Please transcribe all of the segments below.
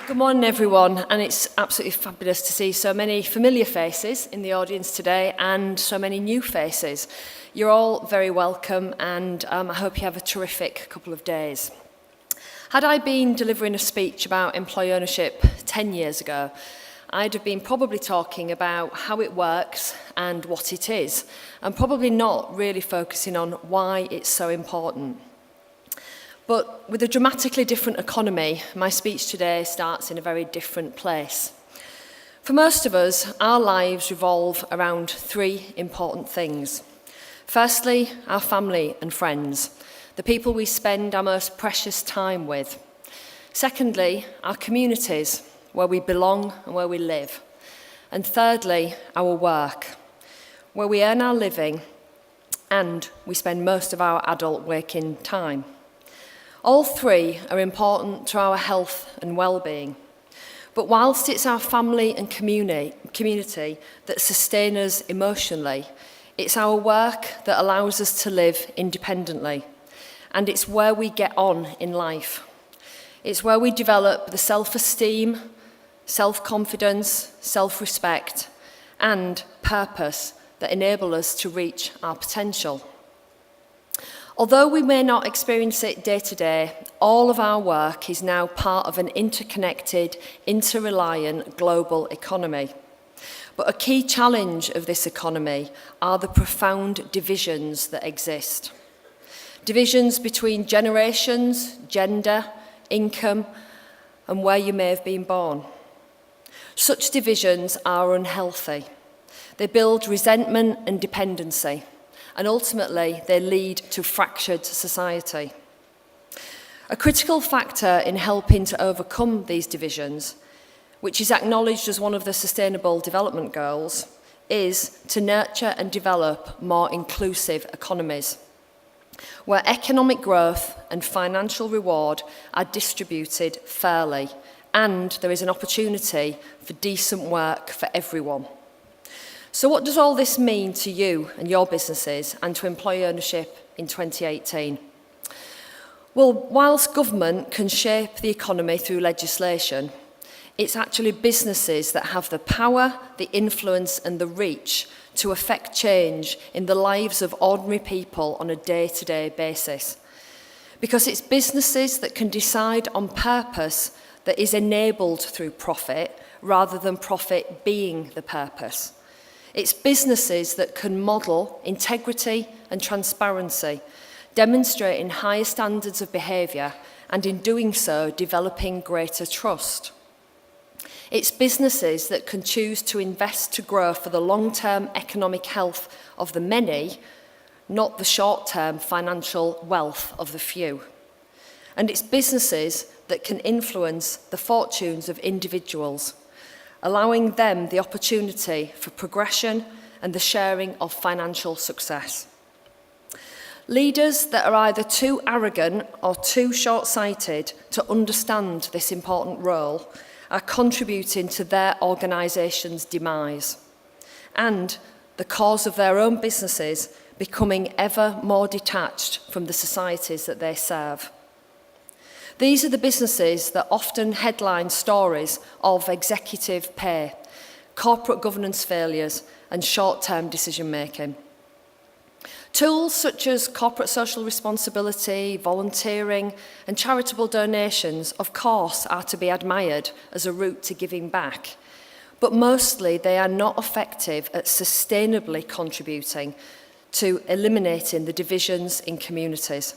Good morning, everyone, and it's absolutely fabulous to see so many familiar faces in the audience today and so many new faces. You're all very welcome, and I hope you have a terrific couple of days. Had I been delivering a speech about employee ownership 10 years ago, I'd have been probably talking about how it works and what it is, and probably not really focusing on why it's so important. But with a dramatically different economy, my speech today starts in a very different place. For most of us, our lives revolve around three important things. Firstly, our family and friends, the people we spend our most precious time with. Secondly, our communities, where we belong and where we live. And thirdly, our work, where we earn our living and we spend most of our adult waking time. All three are important to our health and well-being. But whilst it's our family and community that sustain us emotionally, it's our work that allows us to live independently. And it's where we get on in life. It's where we develop the self-esteem, self-confidence, self-respect, and purpose that enable us to reach our potential. Although we may not experience it day to day, all of our work is now part of an interconnected, interreliant global economy. But a key challenge of this economy are the profound divisions that exist. Divisions between generations, gender, income, and where you may have been born. Such divisions are unhealthy. They build resentment and dependency. And ultimately, they lead to fractured society. A critical factor in helping to overcome these divisions, which is acknowledged as one of the Sustainable Development Goals, is to nurture and develop more inclusive economies, where economic growth and financial reward are distributed fairly, and there is an opportunity for decent work for everyone. So what does all this mean to you and your businesses and to employee ownership in 2018? Well, whilst government can shape the economy through legislation, it's actually businesses that have the power, the influence and the reach to affect change in the lives of ordinary people on a day-to-day basis. Because it's businesses that can decide on purpose that is enabled through profit rather than profit being the purpose. It's businesses that can model integrity and transparency, demonstrating higher standards of behaviour and in doing so developing greater trust. It's businesses that can choose to invest to grow for the long-term economic health of the many, not the short-term financial wealth of the few. And it's businesses that can influence the fortunes of individuals, allowing them the opportunity for progression and the sharing of financial success. Leaders that are either too arrogant or too short-sighted to understand this important role are contributing to their organisation's demise and the cause of their own businesses becoming ever more detached from the societies that they serve. These are the businesses that often headline stories of executive pay, corporate governance failures, and short-term decision-making. Tools such as corporate social responsibility, volunteering, and charitable donations, of course, are to be admired as a route to giving back, but mostly they are not effective at sustainably contributing to eliminating the divisions in communities.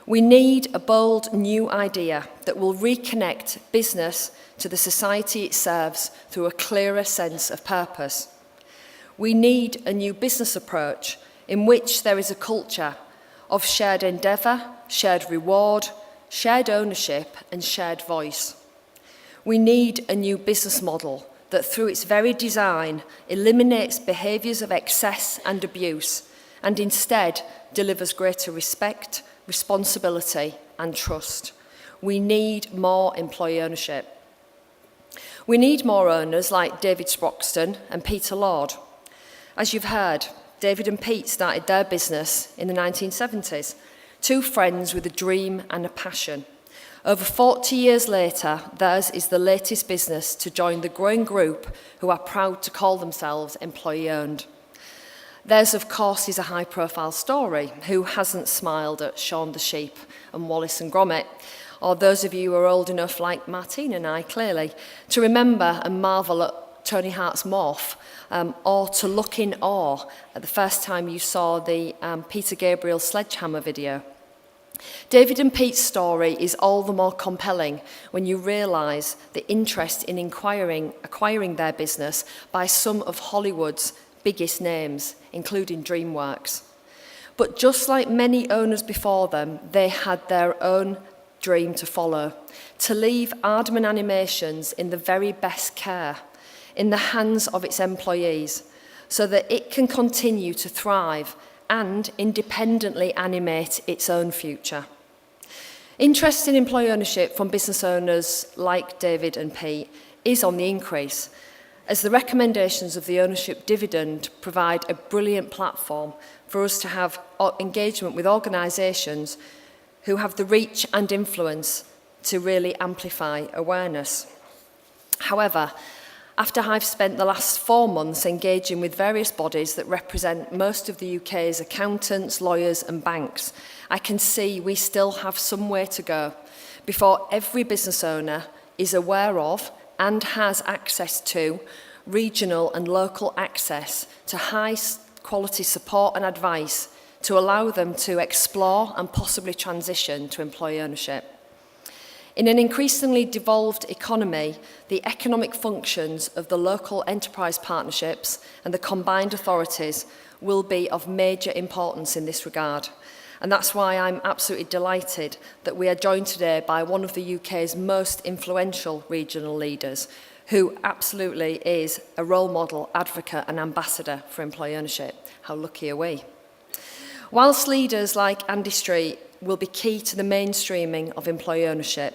We need a bold new idea that will reconnect business to the society it serves through a clearer sense of purpose. We need a new business approach in which there is a culture of shared endeavour, shared reward, shared ownership and shared voice. We need a new business model that through its very design eliminates behaviours of excess and abuse and instead delivers greater respect, responsibility and trust. We need more employee ownership. We need more owners like David Sproxton and Peter Lord. As you've heard, David and Pete started their business in the 1970s, two friends with a dream and a passion. Over 40 years later, theirs is the latest business to join the growing group who are proud to call themselves employee-owned. Theirs, of course, is a high-profile story. Who hasn't smiled at Shaun the Sheep and Wallace and Gromit? Or those of you who are old enough, like Martine and I, clearly, to remember and marvel at Tony Hart's Morph, or to look in awe at the first time you saw the Peter Gabriel Sledgehammer video. David and Pete's story is all the more compelling when you realise the interest in acquiring their business by some of Hollywood's biggest names, including DreamWorks. But just like many owners before them, they had their own dream to follow, to leave Aardman Animations in the very best care, in the hands of its employees, so that it can continue to thrive and independently animate its own future. Interest in employee ownership from business owners like David and Pete is on the increase, as the recommendations of the ownership dividend provide a brilliant platform for us to have engagement with organisations who have the reach and influence to really amplify awareness. However, after I've spent the last 4 months engaging with various bodies that represent most of the UK's accountants, lawyers and banks, I can see we still have some way to go before every business owner is aware of and has access to regional and local access to high quality support and advice to allow them to explore and possibly transition to employee ownership. In an increasingly devolved economy, the economic functions of the local enterprise partnerships and the combined authorities will be of major importance in this regard. And that's why I'm absolutely delighted that we are joined today by one of the UK's most influential regional leaders, who absolutely is a role model, advocate and ambassador for employee ownership. How lucky are we? Whilst leaders like Andy Street will be key to the mainstreaming of employee ownership,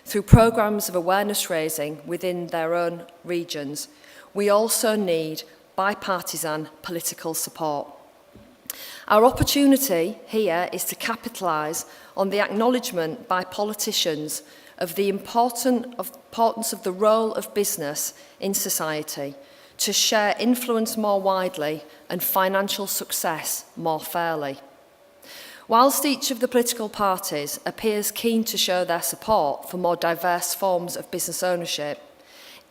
through programmes of awareness raising within their own regions, we also need bipartisan political support. Our opportunity here is to capitalise on the acknowledgement by politicians of the importance of the role of business in society, to share influence more widely and financial success more fairly. Whilst each of the political parties appears keen to show their support for more diverse forms of business ownership,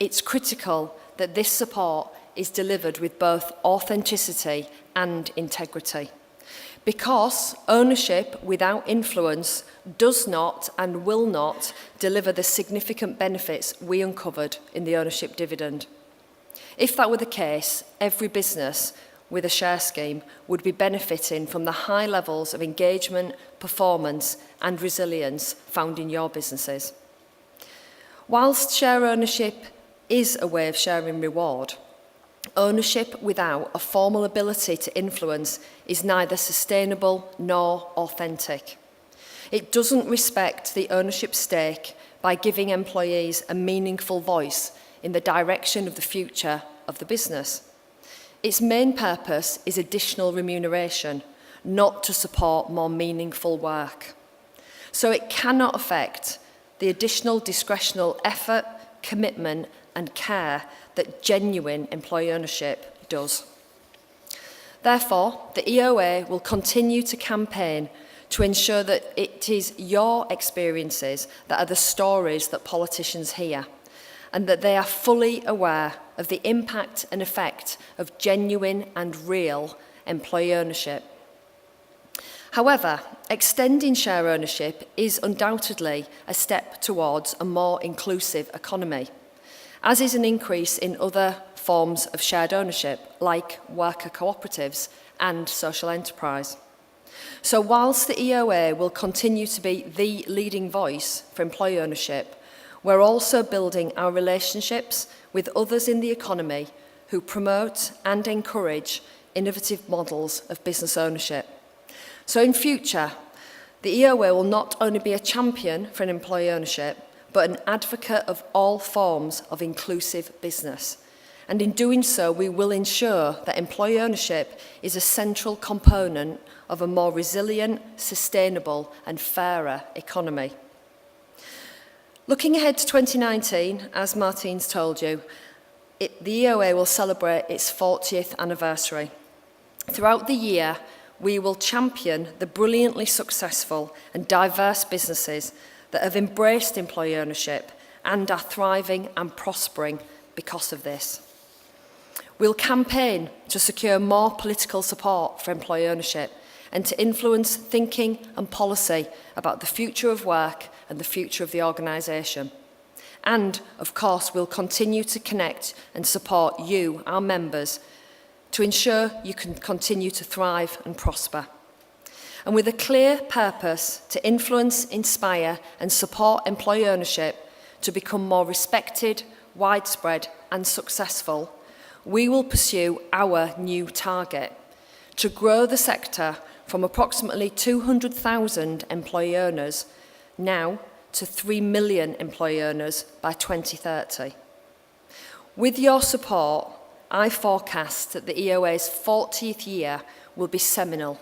it's critical that this support is delivered with both authenticity and integrity. Because ownership without influence does not and will not deliver the significant benefits we uncovered in the ownership dividend. If that were the case, every business with a share scheme would be benefiting from the high levels of engagement, performance and resilience found in your businesses. Whilst share ownership is a way of sharing reward, ownership without a formal ability to influence is neither sustainable nor authentic. It doesn't respect the ownership stake by giving employees a meaningful voice in the direction of the future of the business. Its main purpose is additional remuneration, not to support more meaningful work. So it cannot affect the additional discretional effort, commitment and care that genuine employee ownership does. Therefore, the EOA will continue to campaign to ensure that it is your experiences that are the stories that politicians hear, and that they are fully aware of the impact and effect of genuine and real employee ownership. However, extending share ownership is undoubtedly a step towards a more inclusive economy, as is an increase in other forms of shared ownership, like worker cooperatives and social enterprise. So whilst the EOA will continue to be the leading voice for employee ownership, we're also building our relationships with others in the economy who promote and encourage innovative models of business ownership. So in future, the EOA will not only be a champion for an employee ownership, but an advocate of all forms of inclusive business. And in doing so, we will ensure that employee ownership is a central component of a more resilient, sustainable and fairer economy. Looking ahead to 2019, as Martine's told you, the EOA will celebrate its 40th anniversary. Throughout the year, we will champion the brilliantly successful and diverse businesses that have embraced employee ownership and are thriving and prospering because of this. We'll campaign to secure more political support for employee ownership and to influence thinking and policy about the future of work and the future of the organisation. And, of course, we'll continue to connect and support you, our members, to ensure you can continue to thrive and prosper. And with a clear purpose to influence, inspire and support employee ownership to become more respected, widespread and successful, we will pursue our new target to grow the sector from approximately 200,000 employee owners now to 3 million employee owners by 2030. With your support, I forecast that the EOA's 40th year will be seminal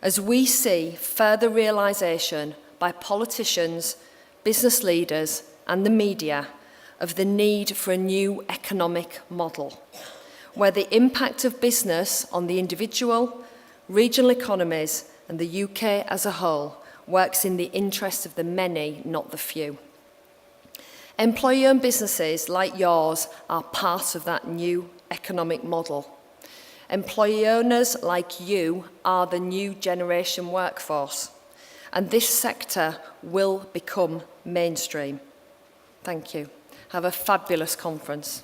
as we see further realisation by politicians, business leaders and the media of the need for a new economic model, where the impact of business on the individual, regional economies and the UK as a whole works in the interest of the many, not the few. Employee-owned businesses like yours are part of that new economic model. Employee owners like you are the new generation workforce, and this sector will become mainstream. Thank you. Have a fabulous conference.